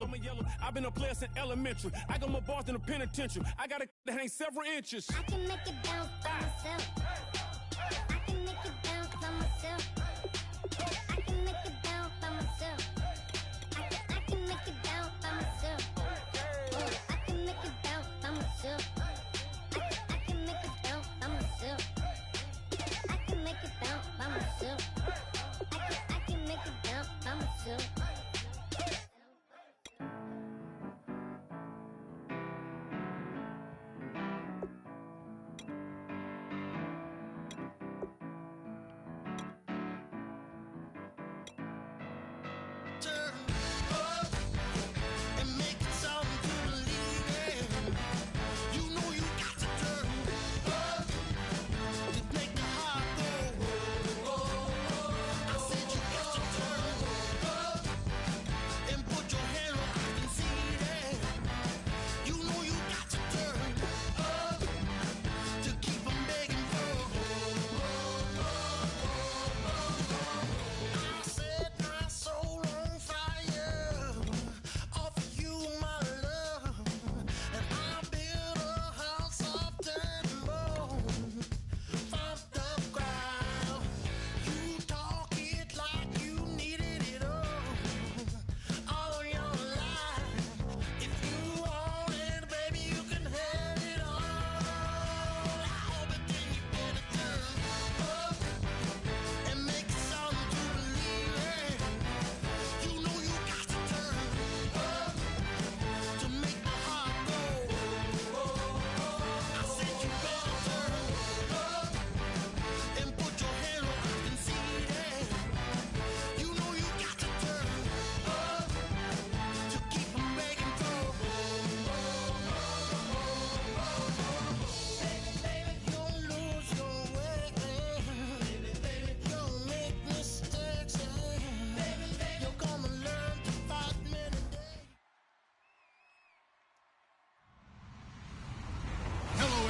I'm a yellow. I've been a player since elementary. I got more bars than a penitentiary. I got a that ain't several inches. I can make it bounce by myself. I can make it bounce by myself. I can make it bounce by myself. I can make it bounce by myself. I can make it bounce by myself. I can make it bounce by myself. I can make it bounce by myself. I can make it bounce by myself.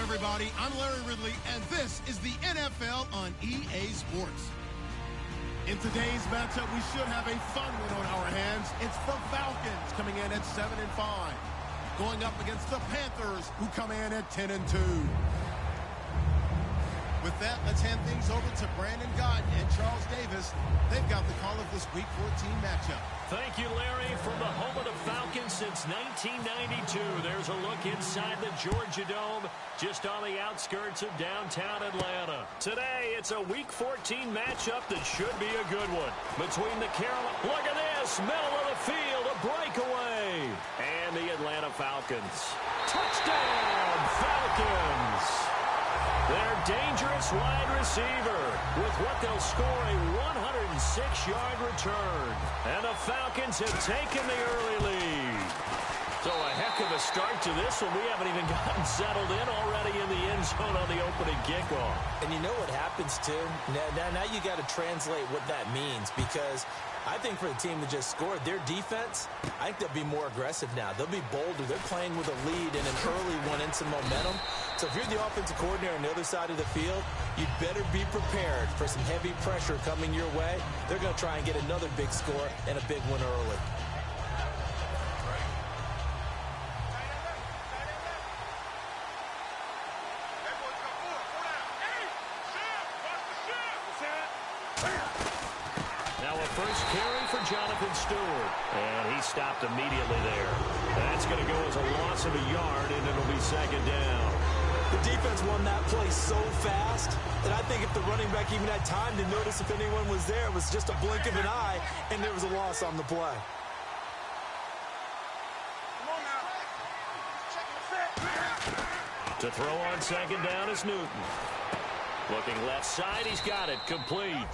Everybody, I'm Larry Ridley, and this is the NFL on EA Sports. In today's matchup, we should have a fun one on our hands. It's the Falcons coming in at 7-5, going up against the Panthers, who come in at 10-2. With that, let's hand things over to Brandon Gott and Charles Davis. They've got the call of this Week 14 matchup. Thank you, Larry. From the home of the Falcons since 1992, there's a look inside the Georgia Dome, just on the outskirts of downtown Atlanta. Today, it's a Week 14 matchup that should be a good one. Between the Carolina... Look at this! Middle of the field, a breakaway! And the Atlanta Falcons. Touchdown, Falcons! Their dangerous wide receiver with what they'll score a 106-yard return. And the Falcons have taken the early lead. So a heck of a start to this one. We haven't even gotten settled in already in the end zone on the opening kickoff. And you know what happens, too? Now you got to translate what that means, because I think for the team that just scored, their defense, I think they'll be more aggressive now. They'll be bolder. They're playing with a lead and an early one and some momentum. So if you're the offensive coordinator on the other side of the field, you'd better be prepared for some heavy pressure coming your way. They're going to try and get another big score and a big one early. First carry for Jonathan Stewart. And he stopped immediately there. That's going to go as a loss of a yard, and it'll be second down. The defense won that play so fast that I think if the running back even had time to notice if anyone was there, it was just a blink of an eye, and there was a loss on the play. To throw on second down is Newton. Looking left side, he's got it, complete.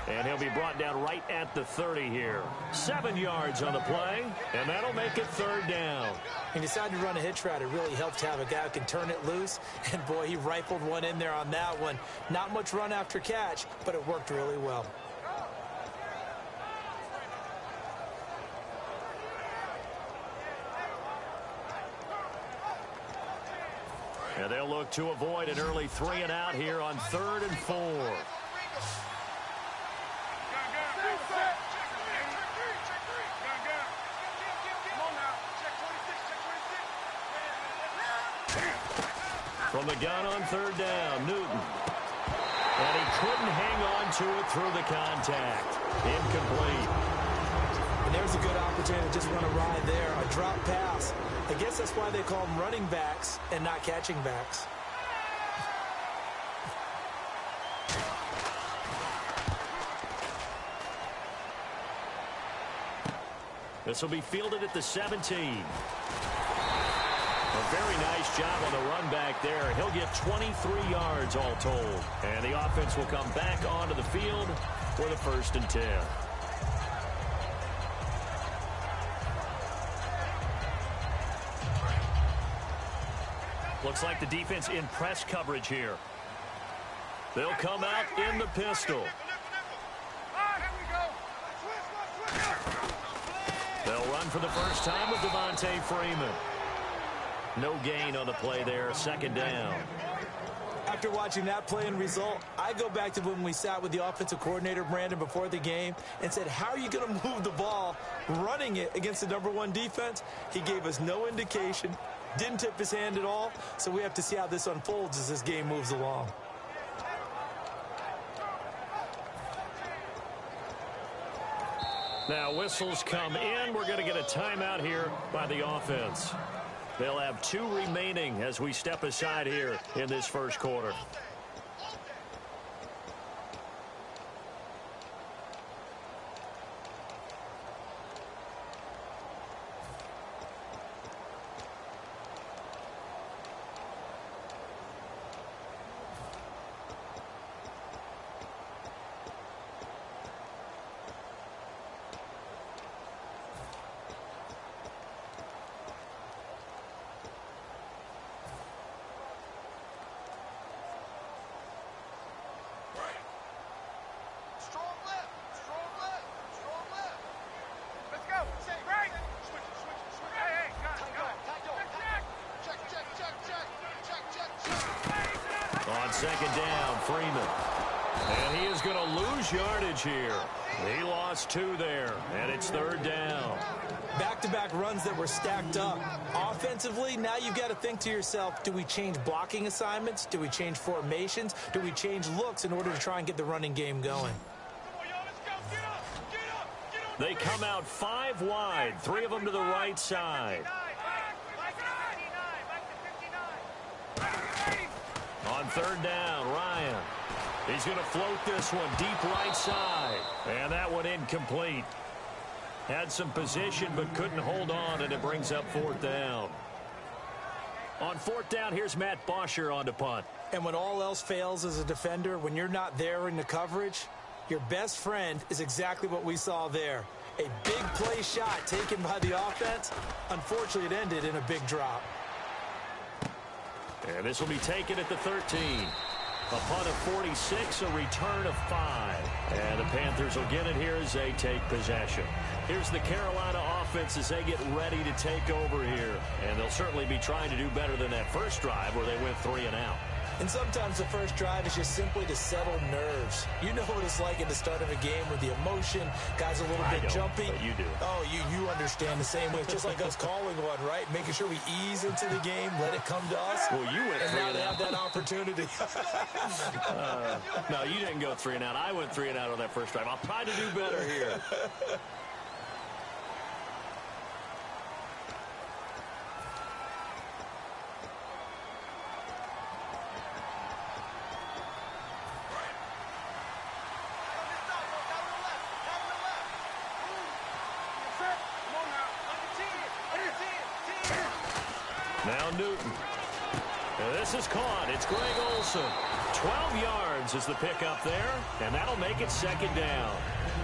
And he'll be brought down right at the 30 here. 7 yards on the play, and that'll make it third down. He decided to run a hitch route. It really helped to have a guy who can turn it loose. And, boy, he rifled one in there on that one. Not much run after catch, but it worked really well. And they'll look to avoid an early 3 and out here on 3rd and 4. From the gun on third down, Newton. And he couldn't hang on to it through the contact. Incomplete. And there's a good opportunity to just run a ride there. A drop pass. I guess that's why they call them running backs and not catching backs. This will be fielded at the 17. A very nice job on the run back there. He'll get 23 yards all told. And the offense will come back onto the field for the 1st and 10. Looks like the defense in press coverage here. They'll come out in the pistol. They'll run for the first time with Devontae Freeman. No gain on the play there, 2nd down. After watching that play and result, I go back to when we sat with the offensive coordinator, Brandon, before the game and said, how are you going to move the ball running it against the #1 defense? He gave us no indication, didn't tip his hand at all, so we have to see how this unfolds as this game moves along. Now whistles come in. We're going to get a timeout here by the offense. They'll have 2 remaining as we step aside here in this 1st quarter. On 2nd down, Freeman. And he is going to lose yardage here. He lost 2 there, and it's 3rd down. Back-to-back runs that were stacked up. Offensively, now you've got to think to yourself, do we change blocking assignments? Do we change formations? Do we change looks in order to try and get the running game going? They come out 5 wide, 3 of them to the right side. On 3rd down, Ryan. He's going to float this one deep right side. And that one incomplete. Had some position but couldn't hold on, and it brings up 4th down. On 4th down, here's Matt Bosher on to punt. And when all else fails as a defender, when you're not there in the coverage, your best friend is exactly what we saw there. A big play shot taken by the offense. Unfortunately, it ended in a big drop. And this will be taken at the 13. A punt of 46, a return of 5. And the Panthers will get it here as they take possession. Here's the Carolina offense as they get ready to take over here. And they'll certainly be trying to do better than that first drive where they went 3 and out. And sometimes the first drive is just simply to settle nerves. You know what it's like at the start of a game with the emotion. Guys a little bit jumpy. But you do. Oh, you understand the same way. It's just like us calling one, right? Making sure we ease into the game, let it come to us. Well, you went 3 and out. Have that opportunity. No, you didn't go 3 and out. I went 3 and out on that first drive. I'll try to do better here. Now Newton. And this is caught. It's Greg Olsen. 12 yards is the pickup there, and that'll make it 2nd down.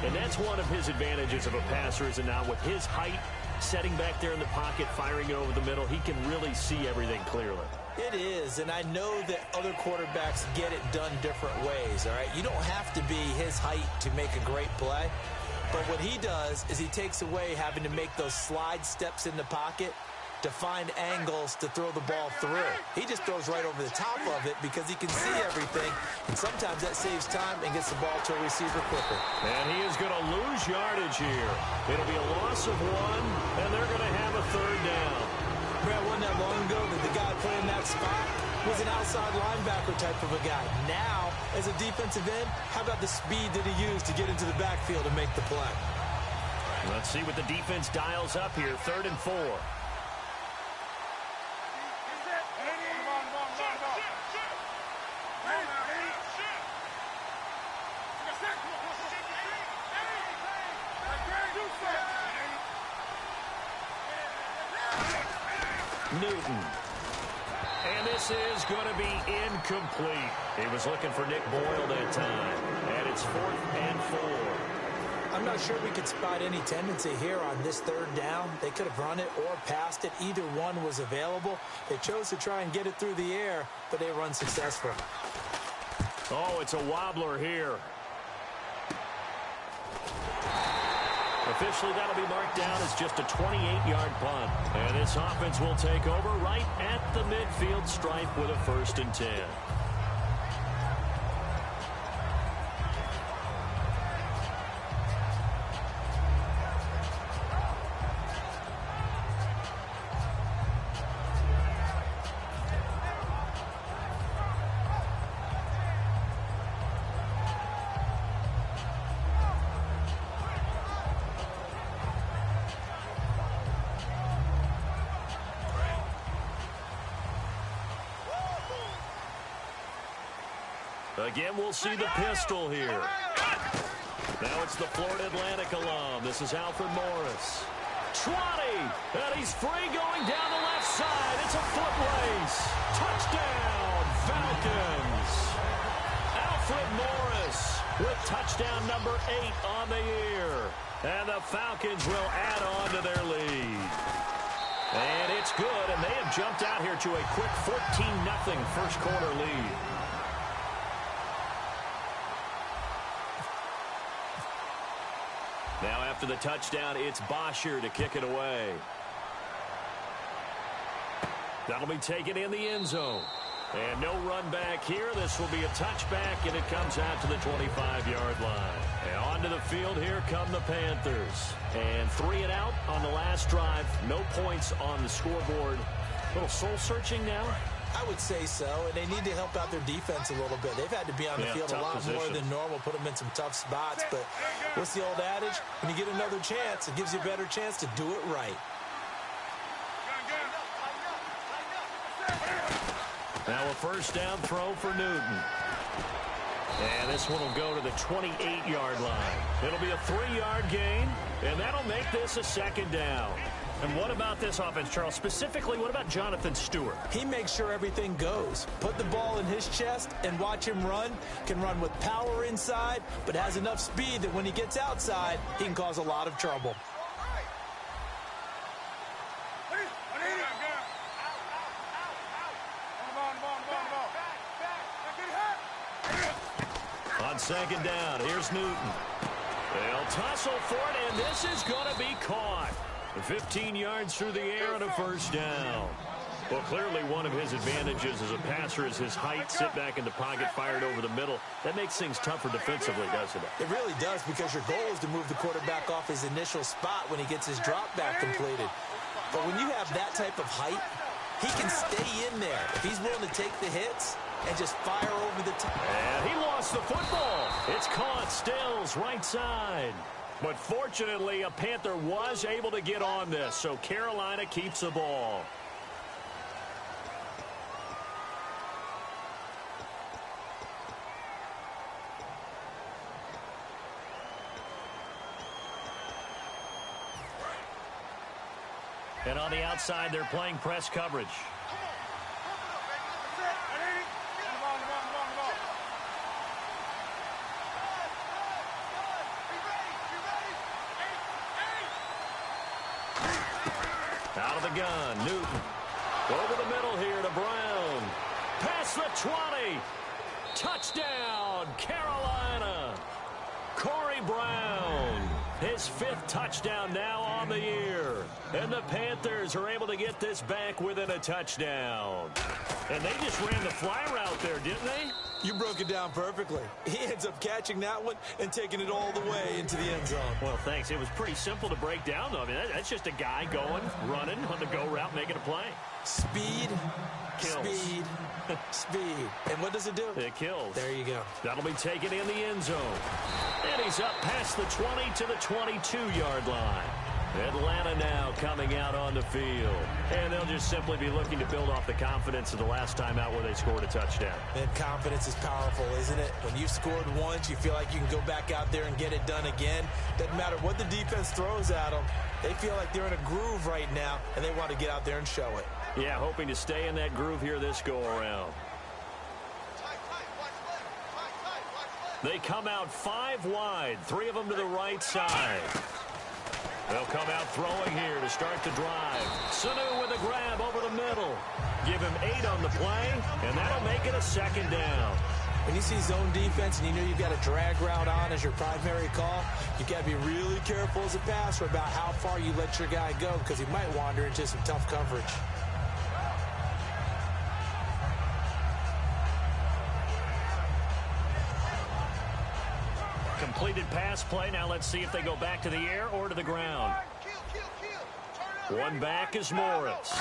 And that's one of his advantages of a passer, is now with his height, setting back there in the pocket, firing it over the middle, he can really see everything clearly. It is, and I know that other quarterbacks get it done different ways, all right? You don't have to be his height to make a great play, but what he does is he takes away having to make those slide steps in the pocket to find angles to throw the ball through. He just throws right over the top of it because he can see everything, and sometimes that saves time and gets the ball to a receiver quicker. And he is going to lose yardage here. It'll be a loss of 1, and they're going to have a 3rd down. Brad, wasn't that long ago that the guy playing that was an outside linebacker type of a guy. Now, as a defensive end, how about the speed that he used to get into the backfield and make the play? Let's see what the defense dials up here. 3rd and 4. Newton. And this is going to be incomplete. He was looking for Nick Boyle that time. And it's 4th and 4. I'm not sure we could spot any tendency here on this 3rd down. They could have run it or passed it. Either one was available. They chose to try and get it through the air, but they were unsuccessful. Oh, it's a wobbler here. Officially, that'll be marked down as just a 28-yard punt. And this offense will take over right at the midfield stripe with a 1st and 10. Again, we'll see the pistol here. Now it's the Florida Atlantic alum. This is Alfred Morris. 20, and he's free going down the left side. It's a foot race. Touchdown, Falcons. Alfred Morris with touchdown number 8 on the year. And the Falcons will add on to their lead. And it's good, and they have jumped out here to a quick 14-0 first quarter lead. Now after the touchdown, it's Bosher to kick it away. That'll be taken in the end zone. And no run back here. This will be a touchback, and it comes out to the 25-yard line. And onto the field, here come the Panthers. And 3 and out on the last drive. No points on the scoreboard. A little soul-searching now. I would say so, and they need to help out their defense a little bit. They've had to be on the field a lot more than normal, put them in some tough spots. But what's the old adage? When you get another chance, it gives you a better chance to do it right. Now a first down throw for Newton. And this one will go to the 28-yard line. It'll be a 3-yard gain, and that'll make this a 2nd down. And what about this offense, Charles? Specifically, what about Jonathan Stewart? He makes sure everything goes. Put the ball in his chest and watch him run. Can run with power inside, but has enough speed that when he gets outside, he can cause a lot of trouble. On 2nd down, here's Newton. They'll tussle for it, and this is going to be caught. 15 yards through the air and a first down. Well, clearly one of his advantages as a passer is his height. Sit back in the pocket, fired over the middle. That makes things tougher defensively, doesn't it? It really does, because your goal is to move the quarterback off his initial spot when he gets his drop back completed. But when you have that type of height, he can stay in there. If he's willing to take the hits and just fire over the top. And he lost the football. It's caught. Stills, right side. But fortunately, a Panther was able to get on this, so Carolina keeps the ball. And on the outside, they're playing press coverage. Out of the gun, Newton. Over the middle here to Brown. Past the 20. Touchdown, Carolina. Corey Brown. His 5th touchdown now on the year. And the Panthers are able to get this back within a touchdown. And they just ran the fly route there, didn't they? You broke it down perfectly. He ends up catching that one and taking it all the way into the end zone. Well, thanks. It was pretty simple to break down, though. I mean, that's just a guy going, running on the go route, making a play. Speed, kills. Speed, speed. And what does it do? It kills. There you go. That'll be taken in the end zone. And he's up past the 20 to the 22-yard line. Atlanta now coming out on the field. And they'll just simply be looking to build off the confidence of the last time out where they scored a touchdown. And confidence is powerful, isn't it? When you've scored once, you feel like you can go back out there and get it done again. Doesn't matter what the defense throws at them. They feel like they're in a groove right now, and they want to get out there and show it. Yeah, hoping to stay in that groove here this go-around. They come out 5 wide, 3 of them to the right side. They'll come out throwing here to start the drive. Sanu with a grab over the middle. Give him 8 on the play, and that'll make it a second down. When you see zone defense and you know you've got a drag route on as your primary call, you've got to be really careful as a passer about how far you let your guy go because he might wander into some tough coverage. Completed pass play. Now let's see if they go back to the air or to the ground. One back is Morris.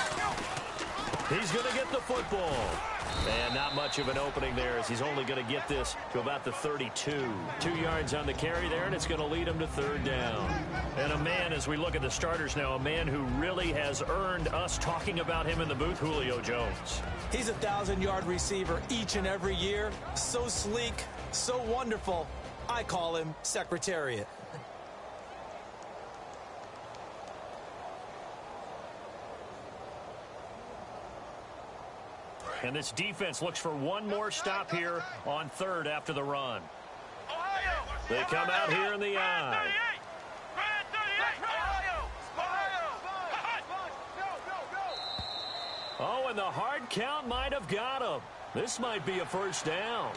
He's going to get the football. And not much of an opening there as he's only going to get this to about the 32. 2 yards on the carry there, and it's going to lead him to 3rd down. And a man, as we look at the starters now, a man who really has earned us talking about him in the booth, Julio Jones. He's a 1,000-yard receiver each and every year. So sleek, so wonderful. I call him Secretariat. And this defense looks for one more stop here on 3rd after the run. They come out here in the I. Oh, and the hard count might have got him. This might be a 1st down.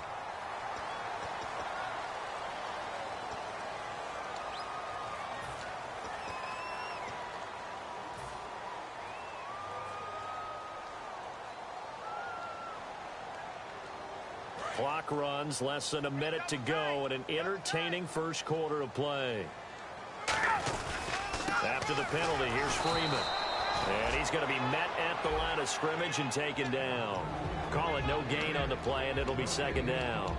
Clock runs, less than a minute to go, and an entertaining first quarter of play. After the penalty, here's Freeman. And he's going to be met at the line of scrimmage and taken down. Call it no gain on the play, and it'll be 2nd down.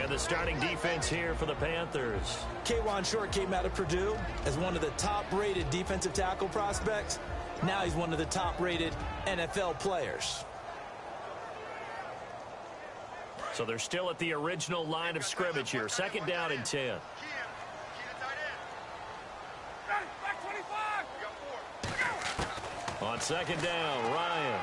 And the starting defense here for the Panthers. K'Wan Short came out of Purdue as one of the top-rated defensive tackle prospects. Now he's one of the top-rated NFL players. So they're still at the original line of scrimmage here. 2nd down and 10. On 2nd down, Ryan.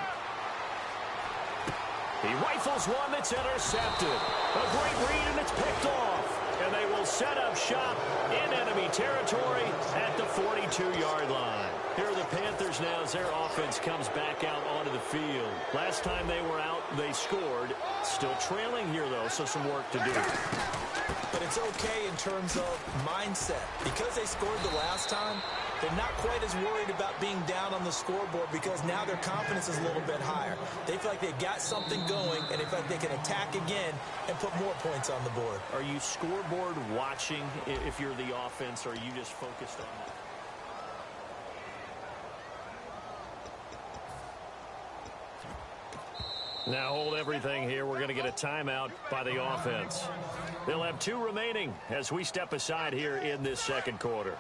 He rifles one that's intercepted. A great read, and it's picked off. And they will set up shop in enemy territory at the 42-yard line. Here are the Panthers now as their offense comes back out onto the field. Last time they were out, they scored. Still trailing here, though, so some work to do. But it's okay in terms of mindset. Because they scored the last time, they're not quite as worried about being down on the scoreboard because now their confidence is a little bit higher. They feel like they've got something going, and they feel like they can attack again and put more points on the board. Are you scoreboard watching if you're the offense, or are you just focused on that? Now hold everything here. We're going to get a timeout by the offense. They'll have 2 remaining as we step aside here in this 2nd quarter.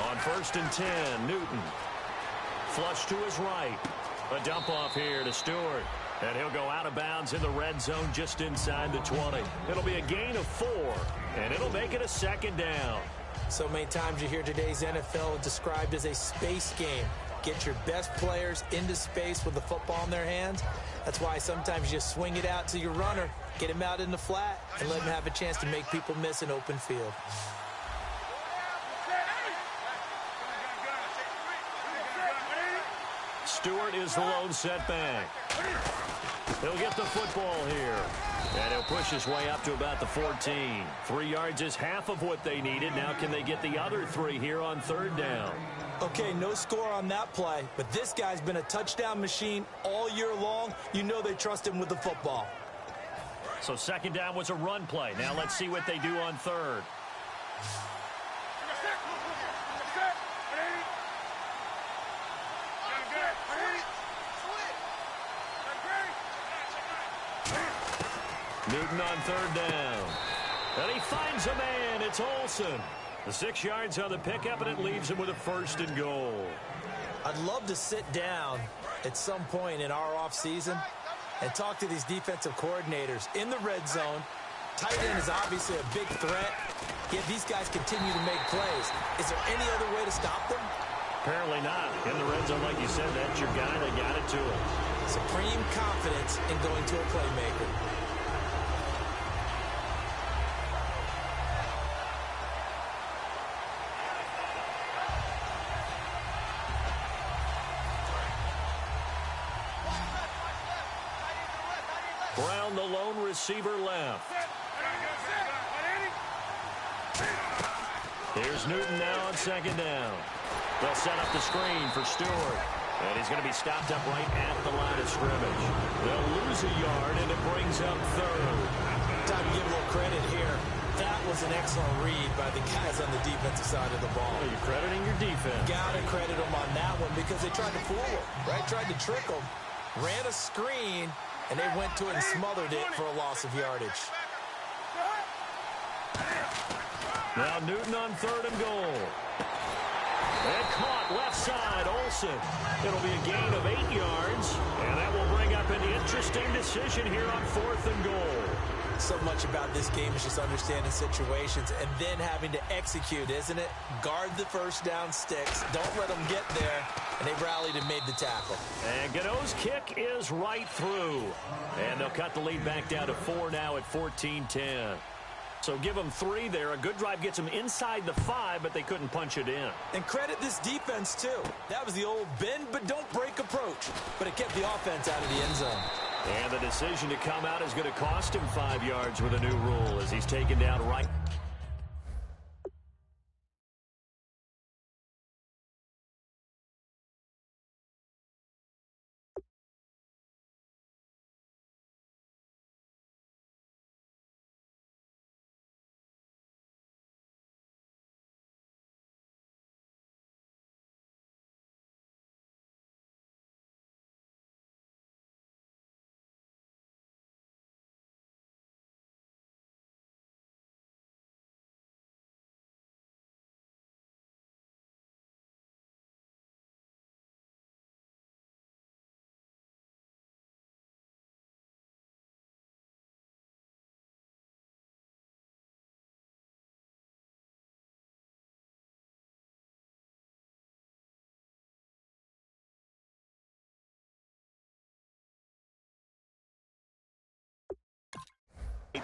On 1st and 10, Newton. Flush to his right. A dump off here to Stewart. And he'll go out of bounds in the red zone just inside the 20. It'll be a gain of 4, and it'll make it a 2nd down. So many times you hear today's NFL described as a space game. Get your best players into space with the football in their hands. That's why sometimes you just swing it out to your runner, get him out in the flat, and let him have a chance to make people miss an open field. Stewart is the lone setback. He'll get the football here. And he'll push his way up to about the 14. 3 yards is half of what they needed. Now can they get the other 3 here on third down? Okay, no score on that play, but this guy's been a touchdown machine all year long. You know they trust him with the football. So second down was a run play. Now let's see what they do on third. Newton on third down. And he finds a man. It's Olsen. The 6 yards on the pickup, and it leaves him with a 1st and goal. I'd love to sit down at some point in our offseason and talk to these defensive coordinators in the red zone. Tight end is obviously a big threat, yet these guys continue to make plays. Is there any other way to stop them? Apparently not. In the red zone, like you said, that's your guy. They got it to him. Supreme confidence in going to a playmaker. Brown, the lone receiver, left. Here's Newton now on second down. They'll set up the screen for Stewart. And he's going to be stopped up right at the line of scrimmage. They'll lose a yard, and it brings up third. Time to give a little credit here. That was an excellent read by the guys on the defensive side of the ball. Well, you're crediting your defense. Got to credit them on that one because they tried to fool him, right? Tried to trick him. Ran a screen, and they went to it and smothered it for a loss of yardage. Now Newton on third and goal. And caught left side, Olsen. It'll be a gain of 8 yards, and that will bring up an interesting decision here on 4th and goal. So much about this game is just understanding situations and then having to execute, isn't it? Guard the first down sticks. Don't let them get there. And they rallied and made the tackle. And Gano's kick is right through. And they'll cut the lead back down to 4 now at 14-10. So give them 3 there. A good drive gets them inside the 5, but they couldn't punch it in. And credit this defense, too. That was the old bend but don't break approach. But it kept the offense out of the end zone. And the decision to come out is going to cost him 5 yards with a new rule as he's taken down right.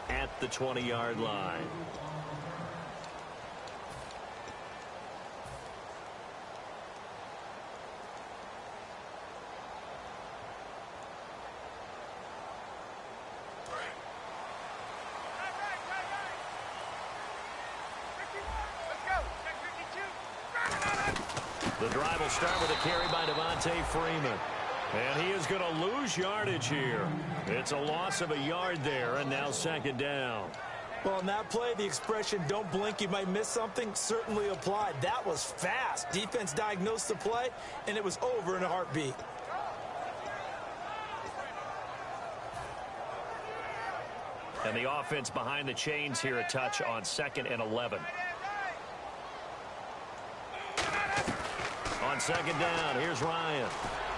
At the 20-yard line. The drive will start with a carry by Devontae Freeman. And he is going to lose yardage here. It's a loss of a yard there, and now second down. Well, on that play, the expression, don't blink, you might miss something, certainly applied. That was fast. Defense diagnosed the play, and it was over in a heartbeat. And the offense behind the chains here, a touch on 2nd and 11. On second down, here's Ryan.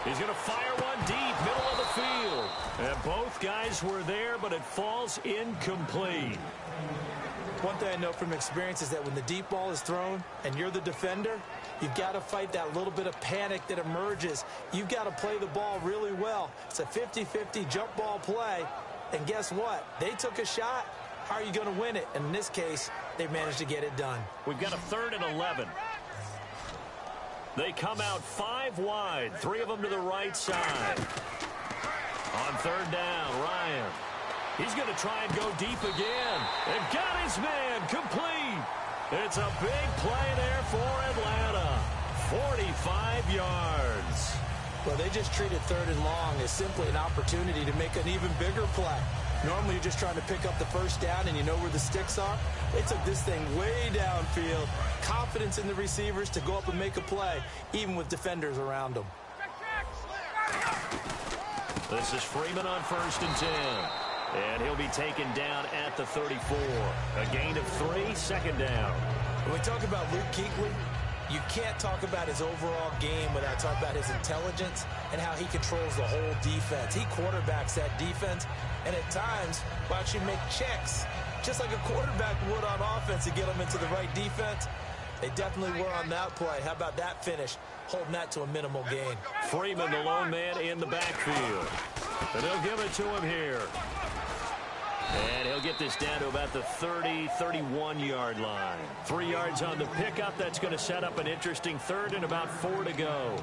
He's going to fire one deep, middle of the field. And both guys were there, but it falls incomplete. One thing I know from experience is that when the deep ball is thrown and you're the defender, you've got to fight that little bit of panic that emerges. You've got to play the ball really well. It's a 50-50 jump ball play. And guess what? They took a shot. How are you going to win it? And in this case, they managed to get it done. We've got a 3rd and 11. They come out 5 wide, 3 of them to the right side. On third down, Ryan. He's going to try and go deep again. And got his man complete. It's a big play there for Atlanta. 45 yards. Well, they just treated third and long as simply an opportunity to make an even bigger play. Normally, you're just trying to pick up the first down and you know where the sticks are. They took this thing way downfield. Confidence in the receivers to go up and make a play, even with defenders around them. This is Freeman on 1st and 10. And he'll be taken down at the 34. A gain of 3, second down. When we talk about Luke Kuechly, you can't talk about his overall game without talking about his intelligence and how he controls the whole defense. He quarterbacks that defense, and at times will actually make checks, just like a quarterback would on offense to get them into the right defense. They definitely were on that play. How about that finish, holding that to a minimal gain? Freeman, the lone man in the backfield. And they'll give it to him here. And he'll get this down to about the 30, 31-yard line. 3 yards on the pickup. That's going to set up an interesting third and about 4 to go.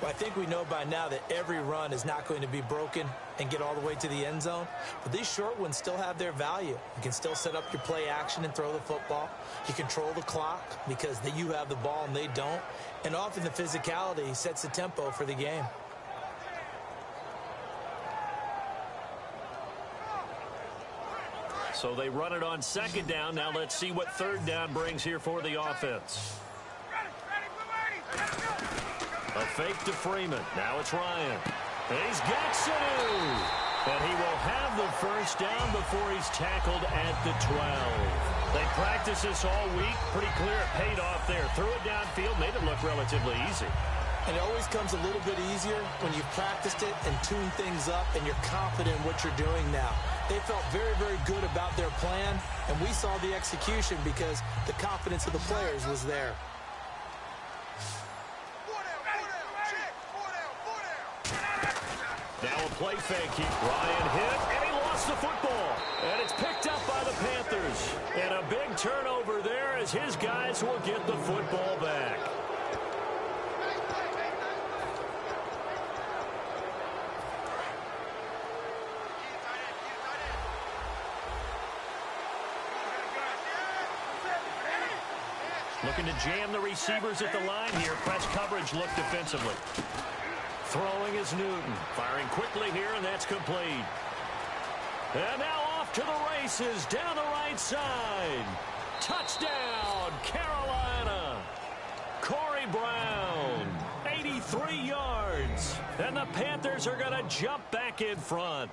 Well, I think we know by now that every run is not going to be broken and get all the way to the end zone. But these short ones still have their value. You can still set up your play action and throw the football. You control the clock because you have the ball and they don't. And often the physicality sets the tempo for the game. So they run it on second down. Now let's see what third down brings here for the offense. A fake to Freeman. Now it's Ryan. He's got Sanu. And he will have the first down before he's tackled at the 12. They practiced this all week. Pretty clear it paid off there. Threw it downfield, made it look relatively easy. And it always comes a little bit easier when you've practiced it and tuned things up and you're confident in what you're doing now. They felt very, very good about their plan, and we saw the execution because the confidence of the players was there. Now a play fake. Ryan hit, and he lost the football. And it's picked up by the Panthers. And a big turnover there as his guys will get the football back. Looking to jam the receivers at the line here. Press coverage look defensively. Throwing is Newton. Firing quickly here, and that's complete. And now off to the races down the right side. Touchdown, Carolina. Corey Brown, 83 yards. And the Panthers are going to jump back in front.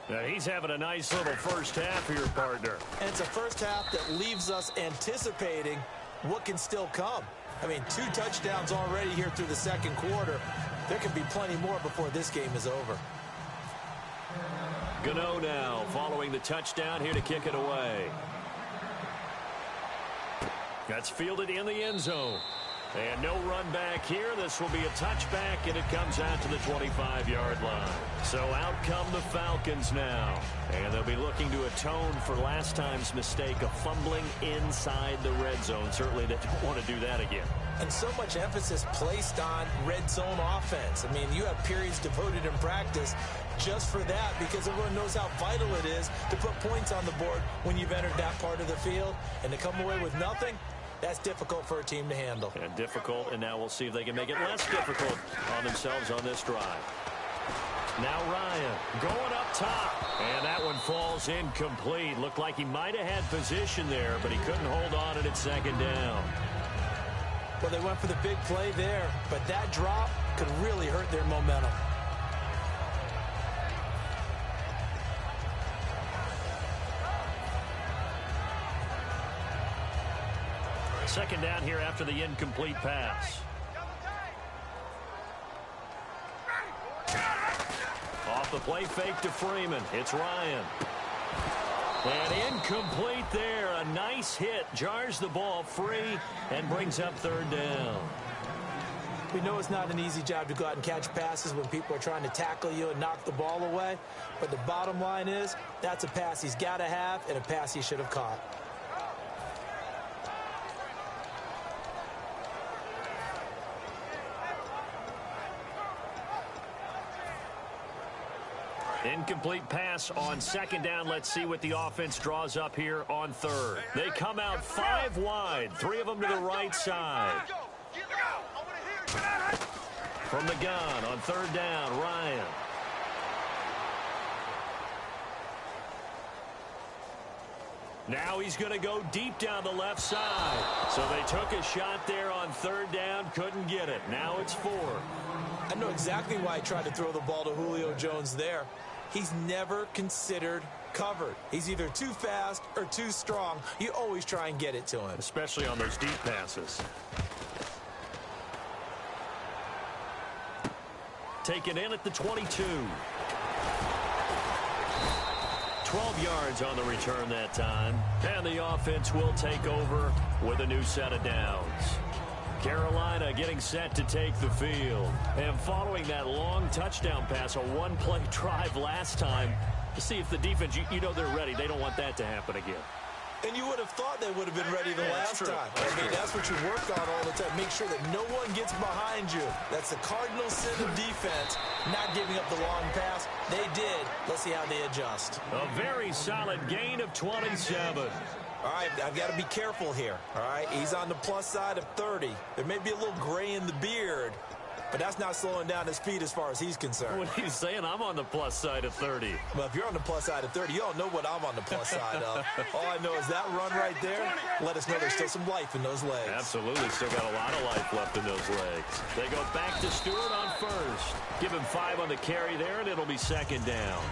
Now he's having a nice little first half here, partner. And it's a first half that leaves us anticipating what can still come. I mean, 2 touchdowns already here through the second quarter. There can be plenty more before this game is over. Gano now following the touchdown here to kick it away. That's fielded in the end zone. And no run back here. This will be a touchback, and it comes out to the 25-yard line. So out come the Falcons now. And they'll be looking to atone for last time's mistake of fumbling inside the red zone. Certainly they don't want to do that again. And so much emphasis placed on red zone offense. I mean, you have periods devoted in practice just for that because everyone knows how vital it is to put points on the board when you've entered that part of the field. And to come away with nothing, that's difficult for a team to handle. And difficult, and now we'll see if they can make it less difficult on themselves on this drive. Now Ryan going up top. And that one falls incomplete. Looked like he might have had position there, but he couldn't hold on at second down. Well, they went for the big play there, but that drop could really hurt their momentum. Second down here after the incomplete pass. Off the play fake to Freeman. It's Ryan. And incomplete there. A nice hit. Jars the ball free and brings up third down. We know it's not an easy job to go out and catch passes when people are trying to tackle you and knock the ball away. But the bottom line is that's a pass he's got to have and a pass he should have caught. Incomplete pass on second down. Let's see what the offense draws up here on third. They come out 5 wide, 3 of them to the right side. From the gun on third down, Ryan. Now he's going to go deep down the left side. So they took a shot there on third down, couldn't get it. Now it's 4. I know exactly why he tried to throw the ball to Julio Jones there. He's never considered covered. He's either too fast or too strong. You always try and get it to him. Especially on those deep passes. Taken in at the 22. 12 yards on the return that time. And the offense will take over with a new set of downs. Carolina getting set to take the field. And following that long touchdown pass, a one-play drive last time, to see if the defense, you know they're ready. They don't want that to happen again. And you would have thought they would have been ready the last time. I mean, that's what you work on all the time. Make sure that no one gets behind you. That's the cardinal sin of defense, not giving up the long pass. They did. Let's see how they adjust. A very solid gain of 27. All right, I've got to be careful here. All right, he's on the plus side of 30. There may be a little gray in the beard, but that's not slowing down his speed as far as he's concerned. What are you saying? I'm on the plus side of 30. Well, if you're on the plus side of 30, you don't know what I'm on the plus side of. All I know is that run right there let us know there's still some life in those legs. Absolutely. Still got a lot of life left in those legs. They go back to Stewart on first. Give him 5 on the carry there, and it'll be second down.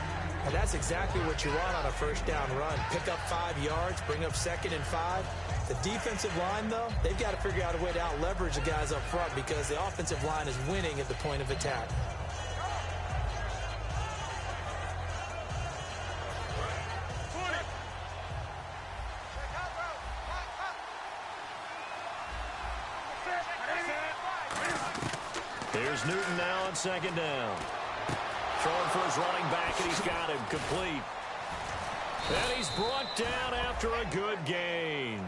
And that's exactly what you want on a first down run. Pick up 5 yards, bring up second and 5. The defensive line, though, they've got to figure out a way to out-leverage the guys up front because the offensive line is winning at the point of attack. Here's Newton now on second down. Throwing for his running back, and he's got him complete. And he's brought down after a good gain.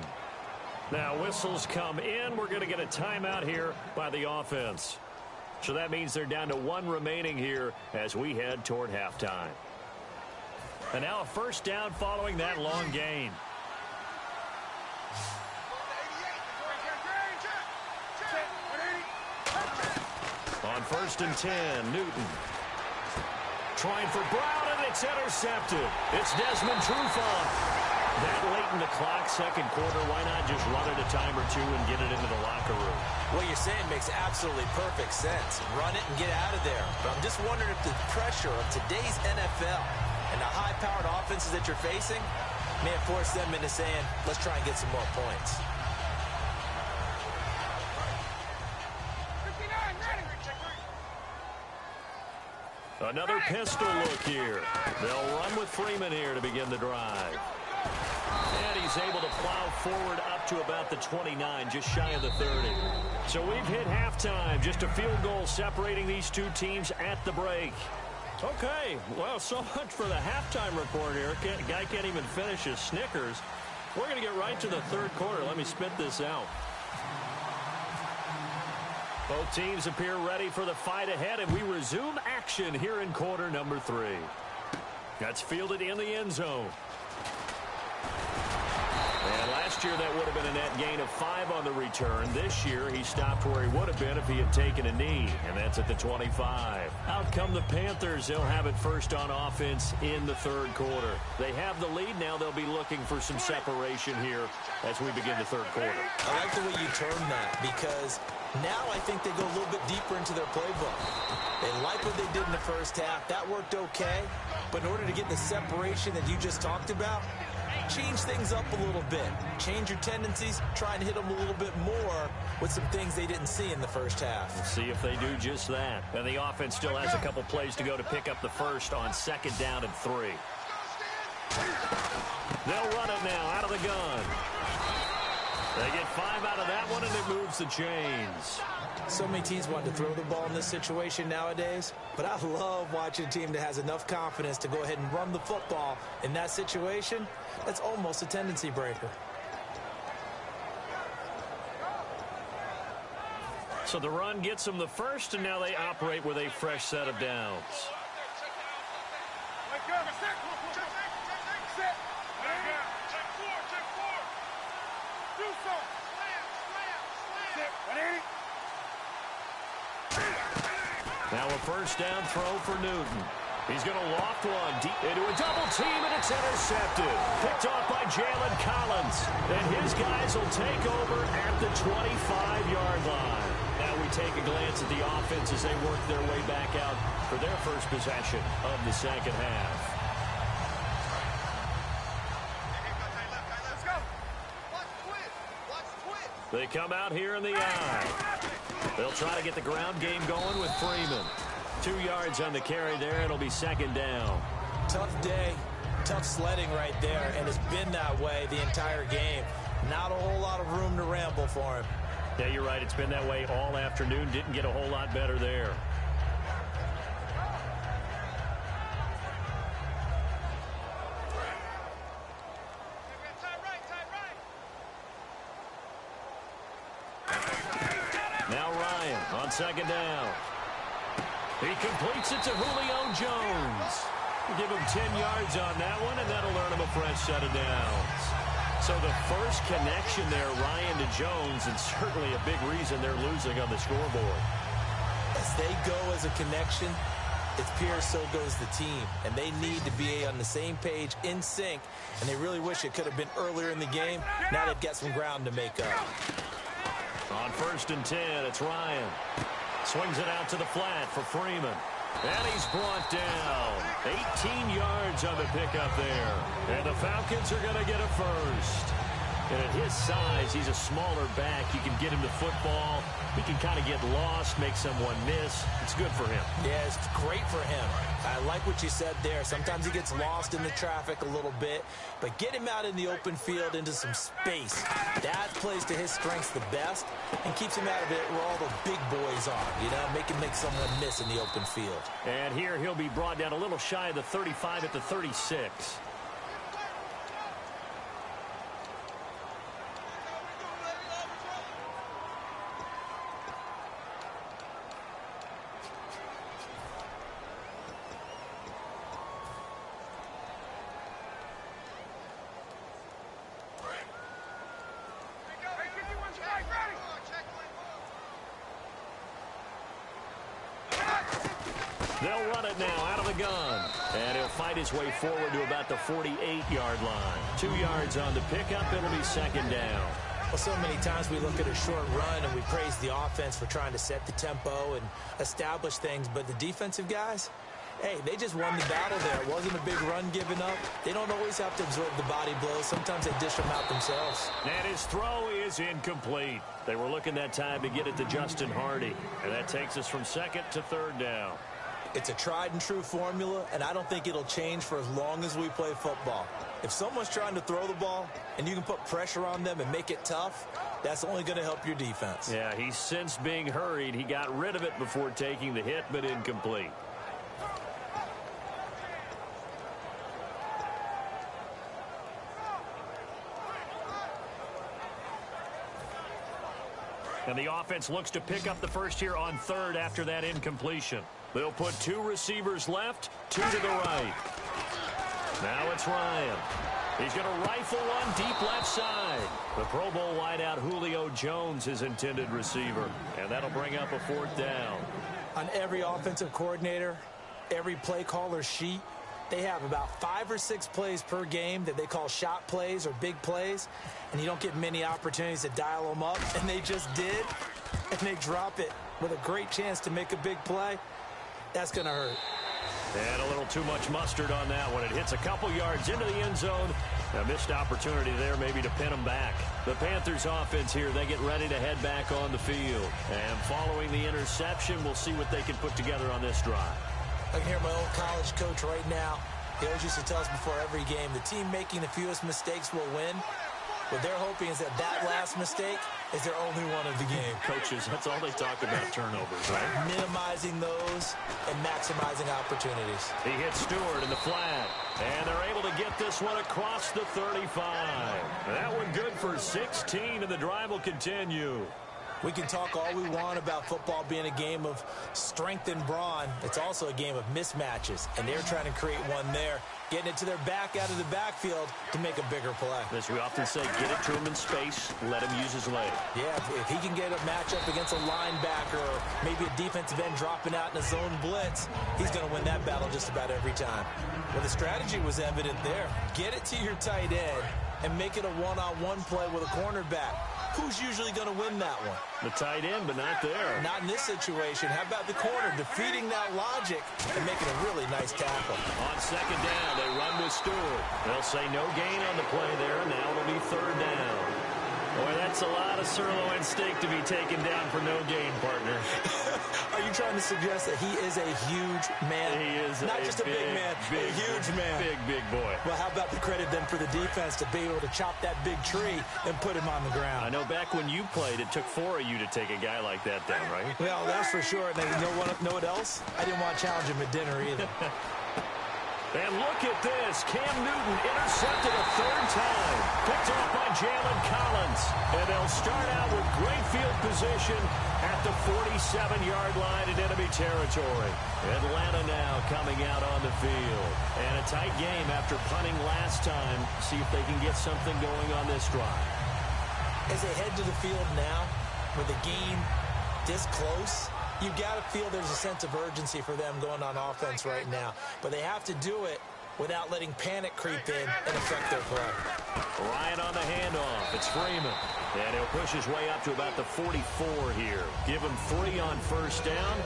Now whistles come in. We're going to get a timeout here by the offense. So that means they're down to 1 remaining here as we head toward halftime. And now a first down following that long gain. On first and 10, Newton. Trying for Brown, and it's intercepted. It's Desmond Trufant. That late in the clock, second quarter, why not just run it a time or two and get it into the locker room? What you're saying makes absolutely perfect sense. Run it and get out of there. But I'm just wondering if the pressure of today's NFL and the high-powered offenses that you're facing may have forced them into saying, let's try and get some more points. Another pistol look here. They'll run with Freeman here to begin the drive. And he's able to plow forward up to about the 29, just shy of the 30. So we've hit halftime. Just a field goal separating these two teams at the break. Okay, well, so much for the halftime report here. Guy can't even finish his Snickers. We're going to get right to the third quarter. Let me spit this out. Both teams appear ready for the fight ahead, and we resume action here in quarter number 3. That's fielded in the end zone. And last year that would have been a net gain of 5 on the return. This year he stopped where he would have been if he had taken a knee, and that's at the 25. Out come the Panthers. They'll have it first on offense in the third quarter. They have the lead. Now they'll be looking for some separation here as we begin the third quarter. I like the way you term that because now I think they go a little bit deeper into their playbook. They like what they did in the first half. That worked okay. But in order to get the separation that you just talked about, change things up a little bit. Change your tendencies. Try and hit them a little bit more with some things they didn't see in the first half. We'll see if they do just that. And the offense still has a couple plays to go to pick up the first on second down and 3. They'll run it now out of the gun. They get 5 out of that one, and it moves the chains. So many teams want to throw the ball in this situation nowadays, but I love watching a team that has enough confidence to go ahead and run the football in that situation. That's almost a tendency breaker. So the run gets them the first, and now they operate with a fresh set of downs. Now a first down throw for Newton. He's going to loft one deep into a double team, and it's intercepted. Picked off by Jalen Collins. And his guys will take over at the 25-yard line. Now we take a glance at the offense as they work their way back out for their first possession of the second half. They come out here in the eye. They'll try to get the ground game going with Freeman. 2 yards on the carry there. It'll be second down. Tough day, tough sledding right there, and it's been that way the entire game. Not a whole lot of room to ramble for him. Yeah, you're right. It's been that way all afternoon. Didn't get a whole lot better there. Now Ryan on second down. He completes it to Julio Jones. Give him 10 yards on that one, and that'll earn him a fresh set of downs. So the first connection there, Ryan to Jones, and certainly a big reason they're losing on the scoreboard. As they go as a connection, it's Pierce, so goes the team. And they need to be on the same page, in sync, and they really wish it could have been earlier in the game. Now they've got some ground to make up. On 1st and 10, it's Ryan. Swings it out to the flat for Freeman. And he's brought down. 18 yards on the pickup there. And the Falcons are going to get a first. And at his size, he's a smaller back. You can get him the football. He can kind of get lost, make someone miss. It's good for him. Yeah, it's great for him. I like what you said there. Sometimes he gets lost in the traffic a little bit, but get him out in the open field into some space. That plays to his strengths the best and keeps him out of it where all the big boys are, you know, make him make someone miss in the open field. And here he'll be brought down a little shy of the 35 at the 36. They'll run it now out of the gun. And he'll fight his way forward to about the 48-yard line. 2 yards on the pickup. It'll be second down. Well, so many times we look at a short run and we praise the offense for trying to set the tempo and establish things. But the defensive guys, hey, they just won the battle there. It wasn't a big run given up. They don't always have to absorb the body blows. Sometimes they dish them out themselves. And his throw is incomplete. They were looking that time to get it to Justin Hardy. And that takes us from second to third down. It's a tried-and-true formula, and I don't think it'll change for as long as we play football. If someone's trying to throw the ball and you can put pressure on them and make it tough, that's only going to help your defense. Yeah, he's since being hurried. He got rid of it before taking the hit, but incomplete. And the offense looks to pick up the first here on third after that incompletion. They'll put 2 receivers left, 2 to the right. Now it's Ryan. He's going to rifle one deep left side. The Pro Bowl wideout Julio Jones, his intended receiver. And that'll bring up a 4th down. On every offensive coordinator, every play caller sheet, they have about 5 or 6 plays per game that they call shot plays or big plays, and you don't get many opportunities to dial them up, and they just did, and they drop it with a great chance to make a big play. That's going to hurt. And a little too much mustard on that one. It hits a couple yards into the end zone. A missed opportunity there maybe to pin them back. The Panthers offense here, they get ready to head back on the field. And following the interception, we'll see what they can put together on this drive. I can hear my old college coach right now. He always used to tell us before every game, the team making the fewest mistakes will win. What they're hoping is that last mistake is their only one of the game. Coaches, that's all they talk about, turnovers, right? Minimizing those and maximizing opportunities. He hits Stewart in the flat, and they're able to get this one across the 35. That one good for 16, and the drive will continue. We can talk all we want about football being a game of strength and brawn. It's also a game of mismatches, and they're trying to create one there, getting it to their back out of the backfield to make a bigger play. As we often say, get it to him in space, let him use his leg. Yeah, if he can get a matchup against a linebacker or maybe a defensive end dropping out in a zone blitz, he's going to win that battle just about every time. Well, the strategy was evident there. Get it to your tight end and make it a one-on-one play with a cornerback. Who's usually going to win that one? The tight end, but not there. Not in this situation. How about the corner defeating that logic and making a really nice tackle? On second down, they run with Stewart. They'll say no gain on the play there. Now it'll be third down. Boy, that's a lot of sirloin steak to be taken down for no gain, partner. Are you trying to suggest that he is a huge man? He is not just a big man, a huge man. Big boy. Well, how about the credit then for the defense to be able to chop that big tree and put him on the ground? I know back when you played, it took 4 of you to take a guy like that down, right? Well, that's for sure. And you know what else? I didn't want to challenge him at dinner either. And look at this. Cam Newton intercepted a third time. Picked off by Jalen Collins. And they'll start out with great field position at the 47-yard line in enemy territory. Atlanta now coming out on the field. And a tight game after punting last time. See if they can get something going on this drive. As they head to the field now, with the game this close, you got to feel there's a sense of urgency for them going on offense right now. But they have to do it without letting panic creep in and affect their play. Ryan on the handoff. It's Freeman. And he'll push his way up to about the 44 here. Give him 3 on first down.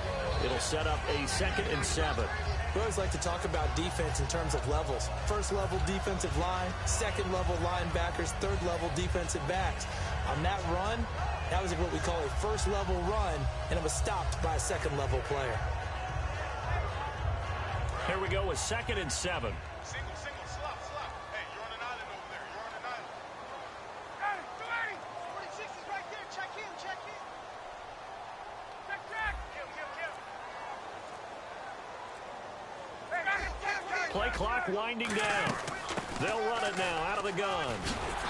It'll set up a 2nd and 7. We always like to talk about defense in terms of levels. First level defensive line, second level linebackers, third level defensive backs. On that run, that was what we call a first level run, and it was stopped by a second level player. Here we go with 2nd and 7. Single, slop. Hey, you're on an island over there. You're on an island. Hey, 280. 46 is right there. Check in. Check. Kill. Play clock winding down. They'll run it now out of the gun.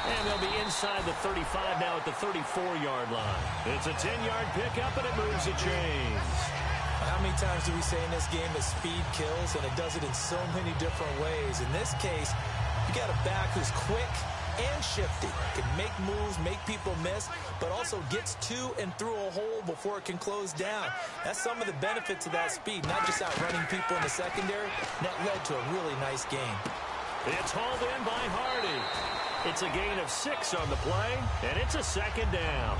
And they'll be inside the 35 now at the 34-yard line. It's a 10-yard pickup, and it moves the chains. How many times do we say in this game that speed kills, and it does it in so many different ways? In this case, you got a back who's quick and shifty, can make moves, make people miss, but also gets to and through a hole before it can close down. That's some of the benefits of that speed, not just outrunning people in the secondary. That led to a really nice game. It's hauled in by Hardy. It's a gain of 6 on the play, and it's a 2nd down.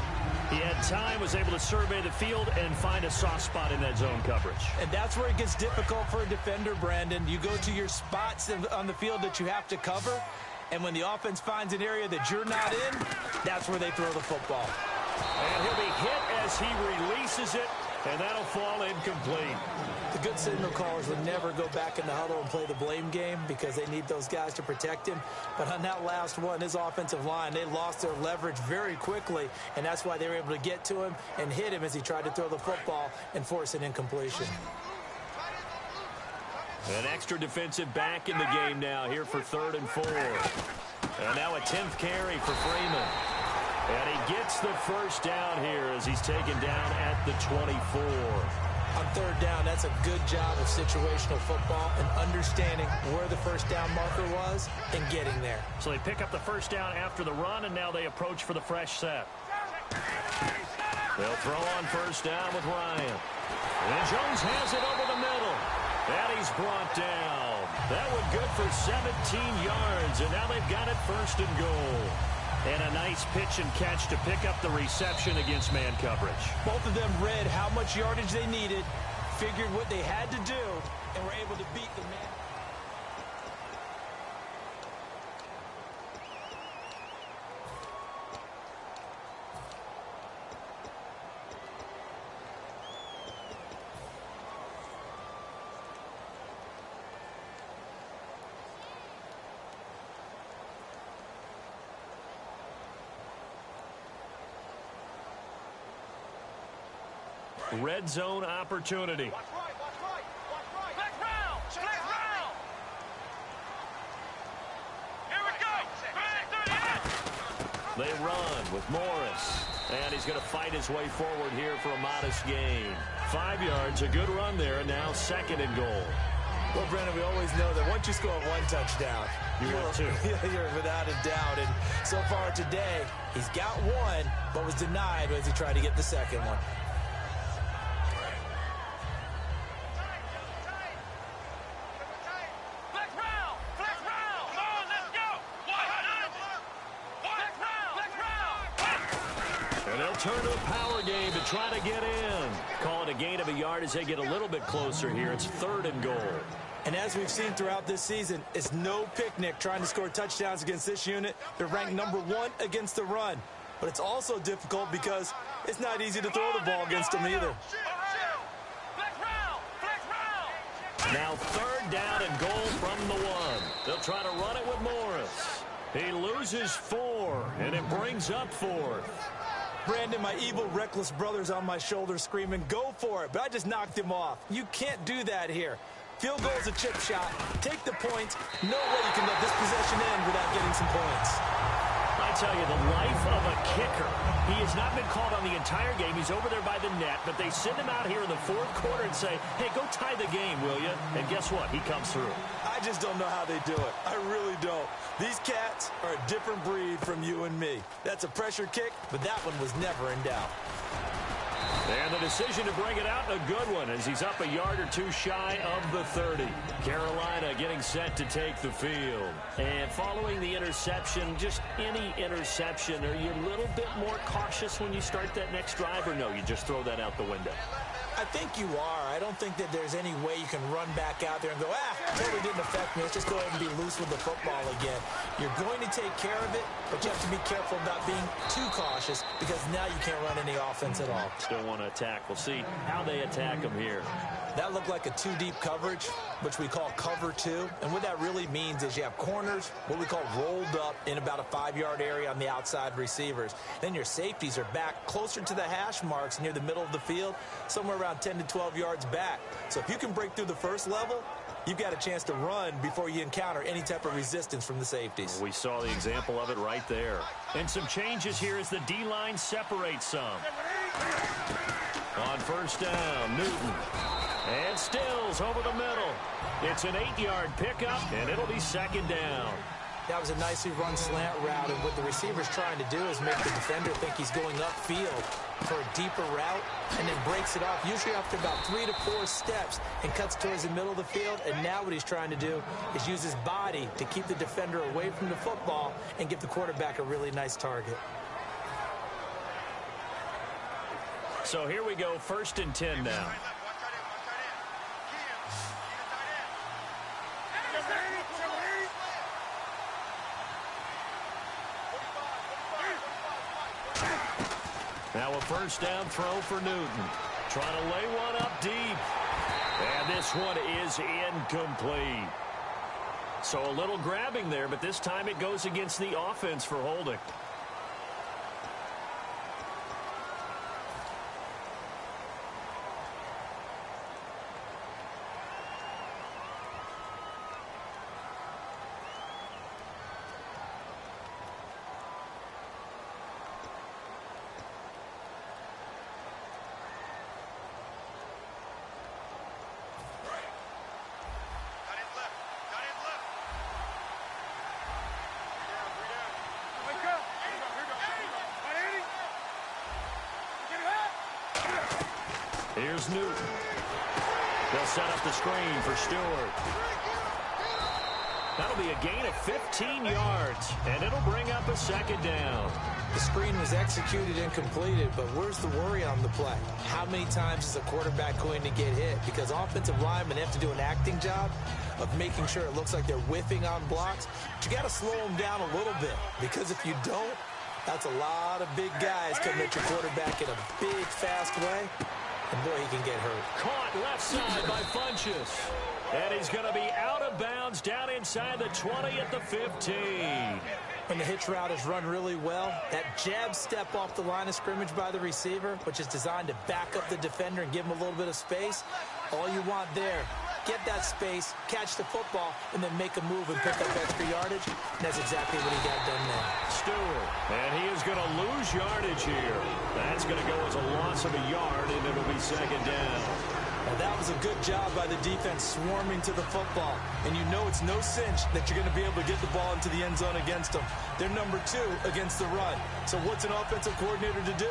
He had time, was able to survey the field and find a soft spot in that zone coverage. And that's where it gets difficult for a defender, Brandon. You go to your spots on the field that you have to cover, and when the offense finds an area that you're not in, that's where they throw the football. And he'll be hit as he releases it, and that'll fall incomplete. The good signal callers would never go back in the huddle and play the blame game because they need those guys to protect him. But on that last one, his offensive line, they lost their leverage very quickly, and that's why they were able to get to him and hit him as he tried to throw the football and force an incompletion. An extra defensive back in the game now here for 3rd and 4. And now a 10th carry for Freeman. And he gets the first down here as he's taken down at the 24. On 3rd down, that's a good job of situational football and understanding where the first down marker was and getting there. So they pick up the first down after the run, and now they approach for the fresh set. They'll throw on first down with Ryan. And Jones has it over the middle. And he's brought down. That one good for 17 yards, and now they've got it 1st and goal. And a nice pitch and catch to pick up the reception against man coverage. Both of them read how much yardage they needed, figured what they had to do, and were able to beat the man. Red zone opportunity. Watch right. Black round. Here we go. They run with Morris. And he's going to fight his way forward here for a modest gain. 5 yards, a good run there, and now 2nd and goal. Well, Brendan, we always know that once you score 1 touchdown, you're without a doubt. And so far today, he's got 1, but was denied as he tried to get the 2nd one. Turn to a power game to try to get in. Call it a gain of a yard as they get a little bit closer here. It's 3rd and goal. And as we've seen throughout this season, it's no picnic trying to score touchdowns against this unit. They're ranked #1 against the run. But it's also difficult because it's not easy to throw the ball against them either. Now 3rd down and goal from the 1. They'll try to run it with Morris. He loses 4, and it brings up 4th. Brandon, my evil, reckless brother's on my shoulder screaming, go for it, but I just knocked him off. You can't do that here. Field goal's a chip shot. Take the points. No way you can let this possession end without getting some points. I tell you, the life of a kicker. He has not been called on the entire game. He's over there by the net, but they send him out here in the 4th quarter and say, hey, go tie the game, will you? And guess what? He comes through. I just don't know how they do it. I really don't. These cats are a different breed from you and me. That's a pressure kick, but that one was never in doubt. And the decision to bring it out, a good one, as he's up a yard or 2 shy of the 30. Carolina getting set to take the field. And following the interception, just any interception, are you a little bit more cautious when you start that next drive, or no, you just throw that out the window? I think you are. I don't think that there's any way you can run back out there and go, totally didn't affect me. Let's just go ahead and be loose with the football again. You're going to take care of it, but you have to be careful about being too cautious because now you can't run any offense at all. Still want to attack. We'll see how they attack them here. That looked like a 2-deep coverage, which we call cover 2. And what that really means is you have corners, what we call rolled up in about a 5-yard area on the outside receivers. Then your safeties are back closer to the hash marks near the middle of the field, somewhere around 10 to 12 yards back. So if you can break through the first level, you've got a chance to run before you encounter any type of resistance from the safeties. We saw the example of it right there. And some changes here as the D-line separates some. On 1st down, Newton. And Stills over the middle. It's an 8-yard pickup, and it'll be 2nd down. That was a nicely run slant route, and what the receiver's trying to do is make the defender think he's going upfield for a deeper route, and then breaks it off, usually after about 3 to 4 steps, and cuts towards the middle of the field. And now what he's trying to do is use his body to keep the defender away from the football and give the quarterback a really nice target. So here we go, 1st and 10 now. Now a 1st down throw for Newton. Trying to lay one up deep. And this one is incomplete. So a little grabbing there, but this time it goes against the offense for holding. Here's Newton. They'll set up the screen for Stewart. That'll be a gain of 15 yards, and it'll bring up a 2nd down. The screen was executed and completed, but where's the worry on the play? How many times is a quarterback going to get hit? Because offensive linemen have to do an acting job of making sure it looks like they're whiffing on blocks. But you got to slow them down a little bit, because if you don't, that's a lot of big guys coming at your quarterback in a big, fast way. And boy, he can get hurt. Caught left side by Funchess. And he's going to be out of bounds down inside the 20 at the 15. When the hitch route is run really well, that jab step off the line of scrimmage by the receiver, which is designed to back up the defender and give him a little bit of space, all you want there, get that space, catch the football, and then make a move and pick up extra yardage. And that's exactly what he got done there. Stewart, and he is going to lose yardage here. That's going to go as a loss of a yard, and it'll be second down. Well, that was a good job by the defense swarming to the football. And you know it's no cinch that you're going to be able to get the ball into the end zone against them. They're number 2 against the run. So what's an offensive coordinator to do?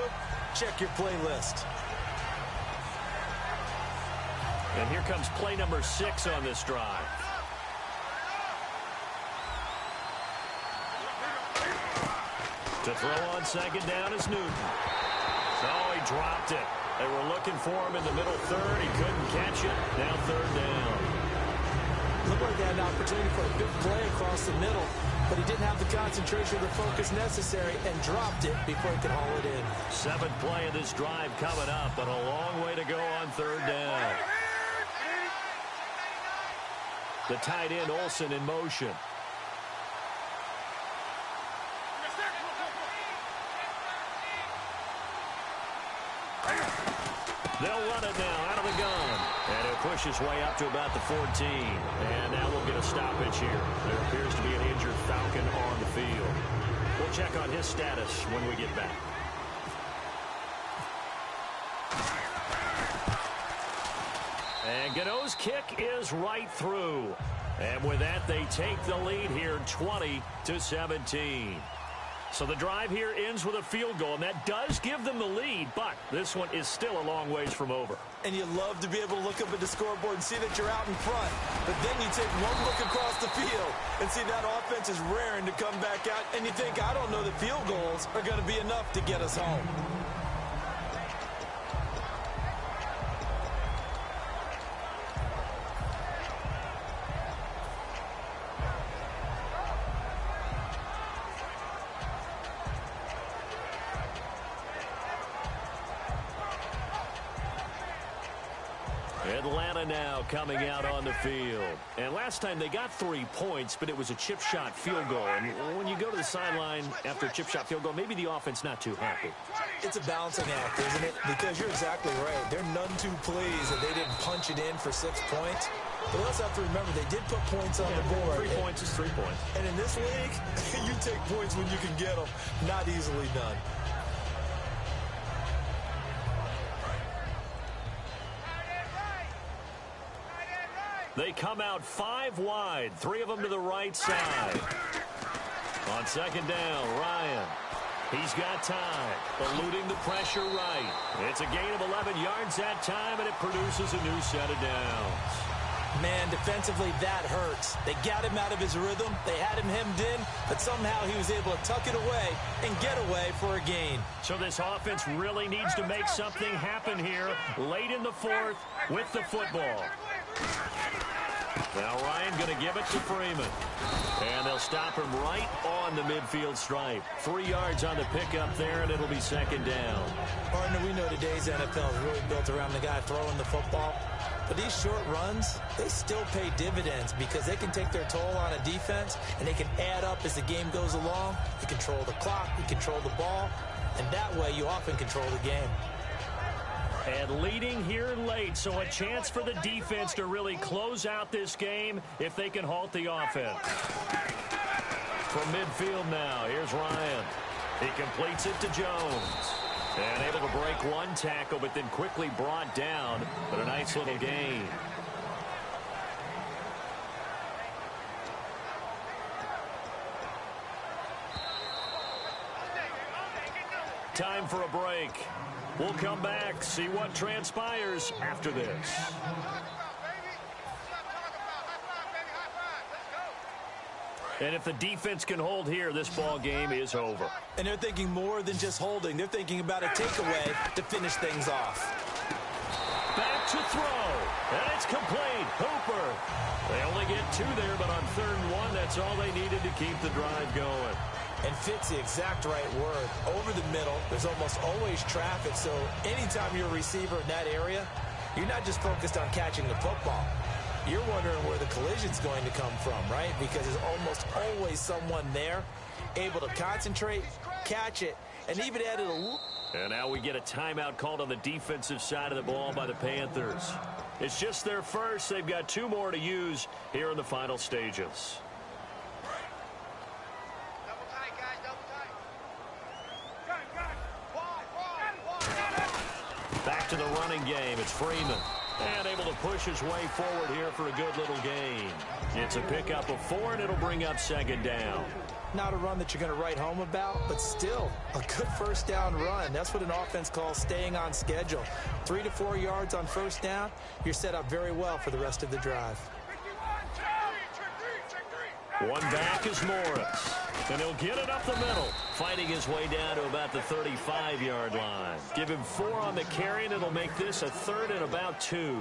Check your playlist. And here comes play number 6 on this drive. To throw on second down is Newton. Oh, he dropped it. They were looking for him in the middle third. He couldn't catch it. Now third down. Looked like they had an opportunity for a big play across the middle, but he didn't have the concentration or the focus necessary and dropped it before he could haul it in. 7th play of this drive coming up, but a long way to go on third down. The tight end, Olsen, in motion. They'll run it now out of the gun. And he'll push his way up to about the 14. And now we'll get a stoppage here. There appears to be an injured Falcon on the field. We'll check on his status when we get back. And Gano's kick is right through. And with that, they take the lead here 20-17. So the drive here ends with a field goal, and that does give them the lead, but this one is still a long ways from over. And you love to be able to look up at the scoreboard and see that you're out in front. But then you take one look across the field and see that offense is raring to come back out, and you think, I don't know that field goals are going to be enough to get us home. Atlanta now coming out on the field. And last time they got 3 points, but it was a chip shot field goal. And when you go to the sideline after a chip shot field goal, maybe the offense not too happy. It's a balancing act, isn't it? Because you're exactly right. They're none too pleased that they didn't punch it in for 6 points. But they also have to remember they did put points on the board. 3 points is 3 points. And in this league, you take points when you can get them. Not easily done. They come out 5 wide, 3 of them to the right side. On second down, Ryan. He's got time, eluding the pressure right. It's a gain of 11 yards that time, and it produces a new set of downs. Man, defensively, that hurts. They got him out of his rhythm. They had him hemmed in, but somehow he was able to tuck it away and get away for a gain. So this offense really needs to make something happen here late in the 4th with the football. Now Ryan going to give it to Freeman. And they'll stop him right on the midfield stripe. 3 yards on the pickup there, and it'll be second down. Partner, we know today's NFL is really built around the guy throwing the football. But these short runs, they still pay dividends because they can take their toll on a defense, and they can add up as the game goes along. You control the clock, you control the ball, and that way you often control the game. And leading here late, so a chance for the defense to really close out this game if they can halt the offense. From midfield now, here's Ryan. He completes it to Jones. And able to break one tackle, but then quickly brought down. But a nice little gain. Time for a break. We'll come back, see what transpires after this. And if the defense can hold here, this ball game is over. And they're thinking more than just holding. They're thinking about a takeaway to finish things off. Back to throw. And it's complete. Hooper. They only get 2 there, but on 3rd and 1, that's all they needed to keep the drive going. And fit's the exact right word. Over the middle, there's almost always traffic, so anytime you're a receiver in that area, you're not just focused on catching the football. You're wondering where the collision's going to come from, right? Because there's almost always someone there able to concentrate, catch it, and even add it a little. And now we get a timeout called on the defensive side of the ball by the Panthers. It's just their first. They've got 2 more to use here in the final stages. Double tight, guys, double tight. Back to the running game. It's Freeman. And able to push his way forward here for a good little gain. It's a pickup of 4, and it'll bring up 2nd down. Not a run that you're going to write home about, but still a good first down run. That's what an offense calls staying on schedule. 3 to 4 yards on first down, you're set up very well for the rest of the drive. One back is Morris. And he'll get it up the middle, fighting his way down to about the 35-yard line. Give him 4 on the carry, and it'll make this a 3rd and about 2.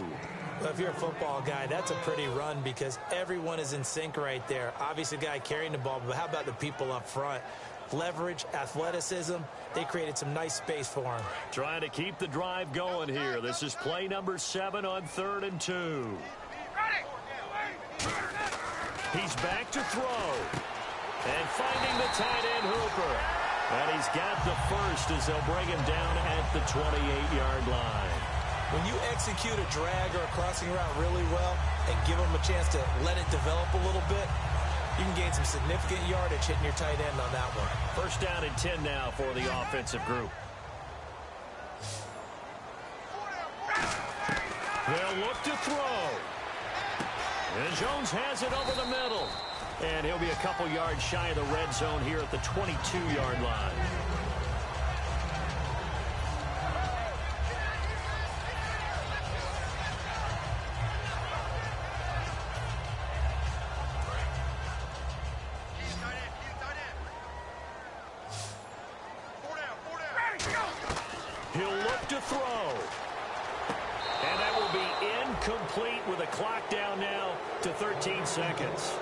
Well, if you're a football guy, that's a pretty run because everyone is in sync right there. Obviously, the guy carrying the ball, but how about the people up front? Leverage, athleticism, they created some nice space for him. Trying to keep the drive going here. This is play number 7 on 3rd and 2. He's back to throw. And finding the tight end Hooper. And he's got the first as they'll bring him down at the 28-yard line. When you execute a drag or a crossing route really well and give them a chance to let it develop a little bit, you can gain some significant yardage hitting your tight end on that one. First down and 10 now for the offensive group. They'll look to throw. And Jones has it over the middle. And he'll be a couple yards shy of the red zone here at the 22-yard line. He'll look to throw. And that will be incomplete with a clock down now to 13 seconds.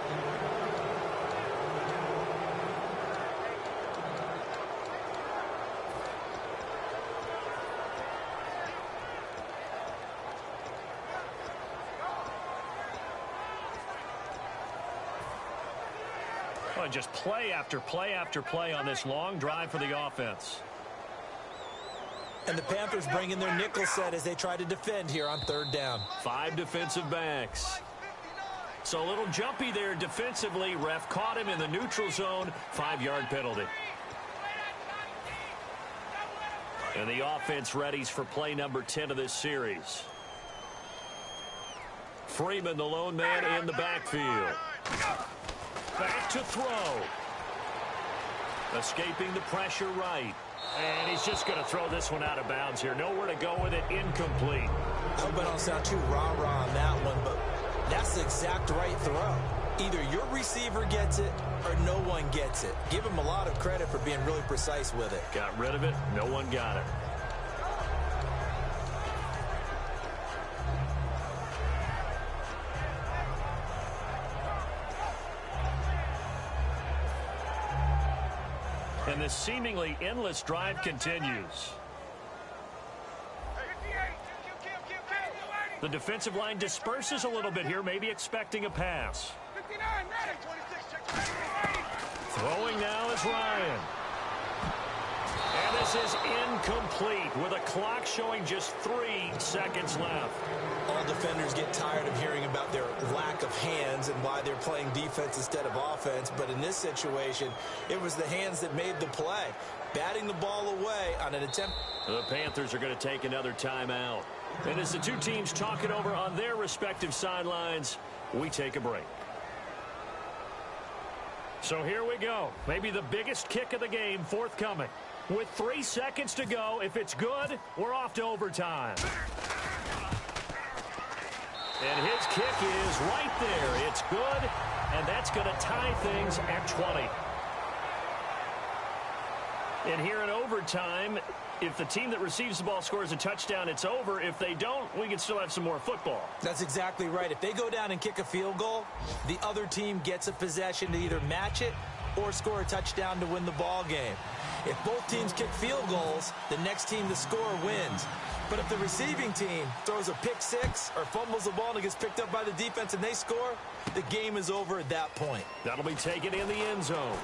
Well, just play after play after play on this long drive for the offense. And the Panthers bring in their nickel set as they try to defend here on 3rd down. 5 defensive backs. So a little jumpy there defensively. Ref caught him in the neutral zone. 5-yard penalty. And the offense readies for play number 10 of this series. Freeman, the lone man in the backfield. Back to throw. Escaping the pressure right. And he's just going to throw this one out of bounds here. Nowhere to go with it. Incomplete. I hope I don't sound too rah-rah on that one, but that's the exact right throw. Either your receiver gets it or no one gets it. Give him a lot of credit for being really precise with it. Got rid of it. No one got it. And this seemingly endless drive continues. The defensive line disperses a little bit here, maybe expecting a pass. Throwing now is Ryan. And this is incomplete with a clock showing just 3 seconds left. All defenders get tired of hearing about their lack of hands and why they're playing defense instead of offense. But in this situation, it was the hands that made the play. Batting the ball away on an attempt. The Panthers are going to take another timeout. And as the two teams talk it over on their respective sidelines, we take a break. So here we go. Maybe the biggest kick of the game forthcoming. With 3 seconds to go, if it's good, we're off to overtime. And his kick is right there. It's good, and that's going to tie things at 20. And here in overtime, if the team that receives the ball scores a touchdown, it's over. If they don't, we can still have some more football. That's exactly right. If they go down and kick a field goal, the other team gets a possession to either match it or score a touchdown to win the ball game. If both teams kick field goals, the next team to score wins. But if the receiving team throws a pick six or fumbles the ball and it gets picked up by the defense and they score, the game is over at that point. That'll be taken in the end zone.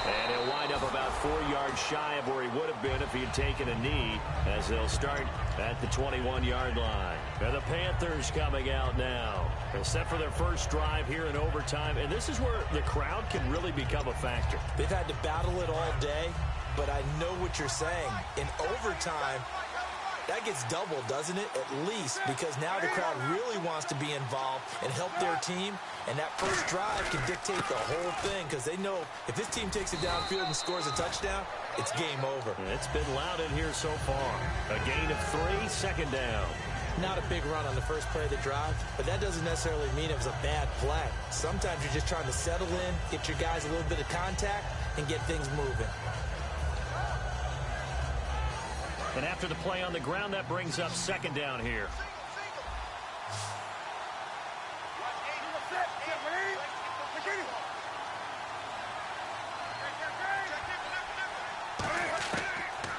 And he'll wind up about 4 yards shy of where he would have been if he had taken a knee, as they'll start at the 21-yard line. And the Panthers coming out now. They're set for their first drive here in overtime, and this is where the crowd can really become a factor. They've had to battle it all day, but I know what you're saying. In overtime, that gets doubled, doesn't it? At least, because now the crowd really wants to be involved and help their team, and that first drive can dictate the whole thing, because they know if this team takes it downfield and scores a touchdown, it's game over. It's been loud in here so far. A gain of 3, second down. Not a big run on the first play of the drive, but that doesn't necessarily mean it was a bad play. Sometimes you're just trying to settle in, get your guys a little bit of contact, and get things moving. And after the play on the ground, that brings up second down here.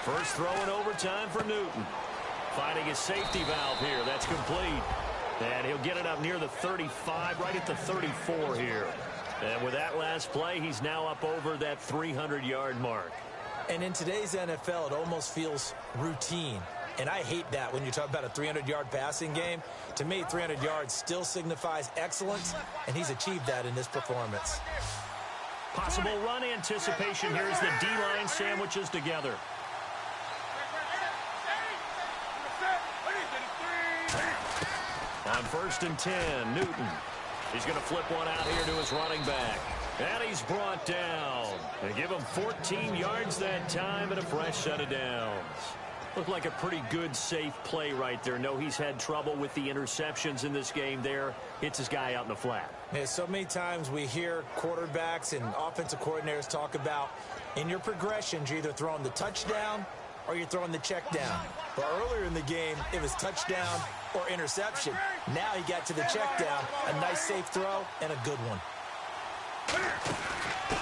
First throw in overtime for Newton. Finding his safety valve here. That's complete. And he'll get it up near the 35, right at the 34 here. And with that last play, he's now up over that 300-yard mark. And in today's NFL, it almost feels routine. And I hate that when you talk about a 300-yard passing game. To me, 300 yards still signifies excellence, and he's achieved that in this performance. Possible run anticipation here as the D-line sandwiches together. On 1st and 10, Newton. He's going to flip one out here to his running back. And he's brought down. They give him 14 yards that time and a fresh set of downs. Looked like a pretty good, safe play right there. No, he's had trouble with the interceptions in this game there. Hits his guy out in the flat. Yeah, so many times we hear quarterbacks and offensive coordinators talk about in your progressions, you're either throwing the touchdown or you're throwing the check down. But earlier in the game, it was touchdown or interception. Now he got to the check down, a nice safe throw, and a good one.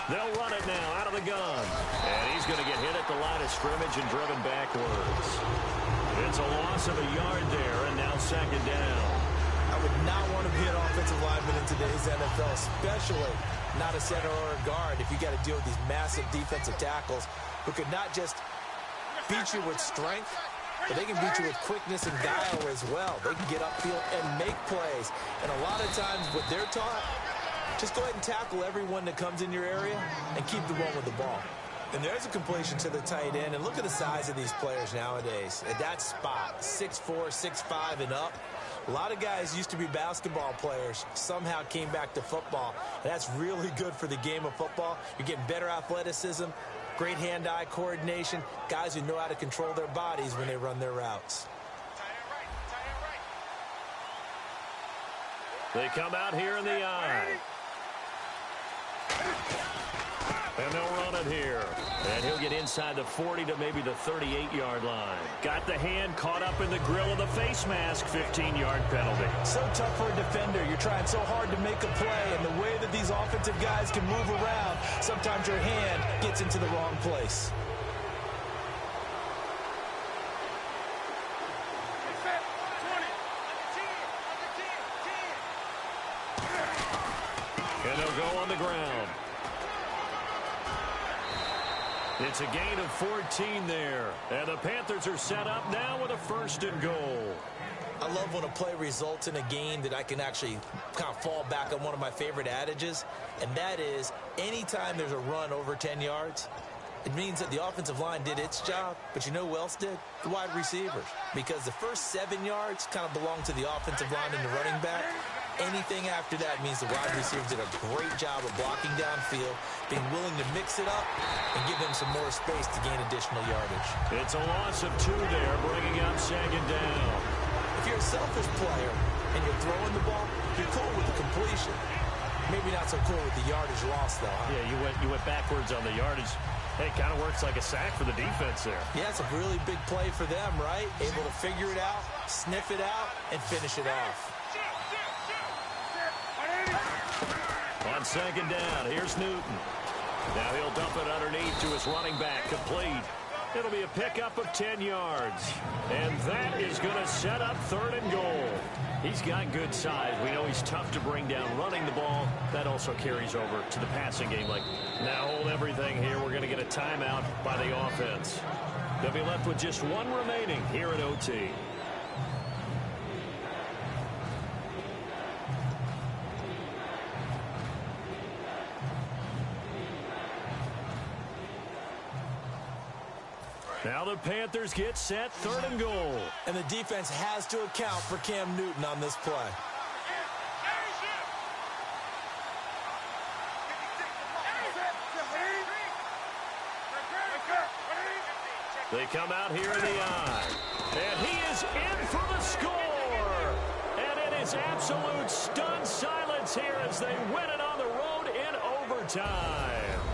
They'll run it now out of the gun. And he's going to get hit at the line of scrimmage and driven backwards. It's a loss of a yard there, and now second down. I would not want to be an offensive lineman in today's NFL, especially not a center or a guard, if you got to deal with these massive defensive tackles who could not just beat you with strength, but they can beat you with quickness and guile as well. They can get upfield and make plays. And a lot of times what they're taught, just go ahead and tackle everyone that comes in your area and keep the one with the ball. And there's a completion to the tight end. And look at the size of these players nowadays. At that spot, 6'4", 6'5", and up. A lot of guys used to be basketball players, somehow came back to football. And that's really good for the game of football. You're getting better athleticism, great hand-eye coordination, guys who know how to control their bodies when they run their routes. They come out here in the eye. And they'll run it here. And he'll get inside the 40 to maybe the 38-yard line. Got the hand caught up in the grill of the face mask. 15-yard penalty. So tough for a defender. You're trying so hard to make a play, and the way that these offensive guys can move around, sometimes your hand gets into the wrong place. And they'll go on the ground. It's a gain of 14 there. And the Panthers are set up now with a 1st and goal. I love when a play results in a gain that I can actually kind of fall back on one of my favorite adages, and that is anytime there's a run over 10 yards, it means that the offensive line did its job, but you know who else did? The wide receivers. Because the first 7 yards kind of belong to the offensive line and the running back. Anything after that means the wide receivers did a great job of blocking downfield, being willing to mix it up, and give them some more space to gain additional yardage. It's a loss of 2 there, bringing up second down. If you're a selfish player and you're throwing the ball, you're cool with the completion. Maybe not so cool with the yardage loss, though. Huh? Yeah, you went backwards on the yardage. Hey, it kind of works like a sack for the defense there. Yeah, it's a really big play for them, right? Able to figure it out, sniff it out, and finish it off. On second down, here's Newton. Now he'll dump it underneath to his running back, complete. It'll be a pickup of 10 yards. And that is going to set up 3rd and goal. He's got good size. We know he's tough to bring down running the ball. That also carries over to the passing game. Like, now hold everything here. We're going to get a timeout by the offense. They'll be left with just 1 remaining here at OT. Now the Panthers get set, 3rd and goal. And the defense has to account for Cam Newton on this play. They come out here in the eye. And he is in for the score. And it is absolute stunned silence here as they win it on the road in overtime.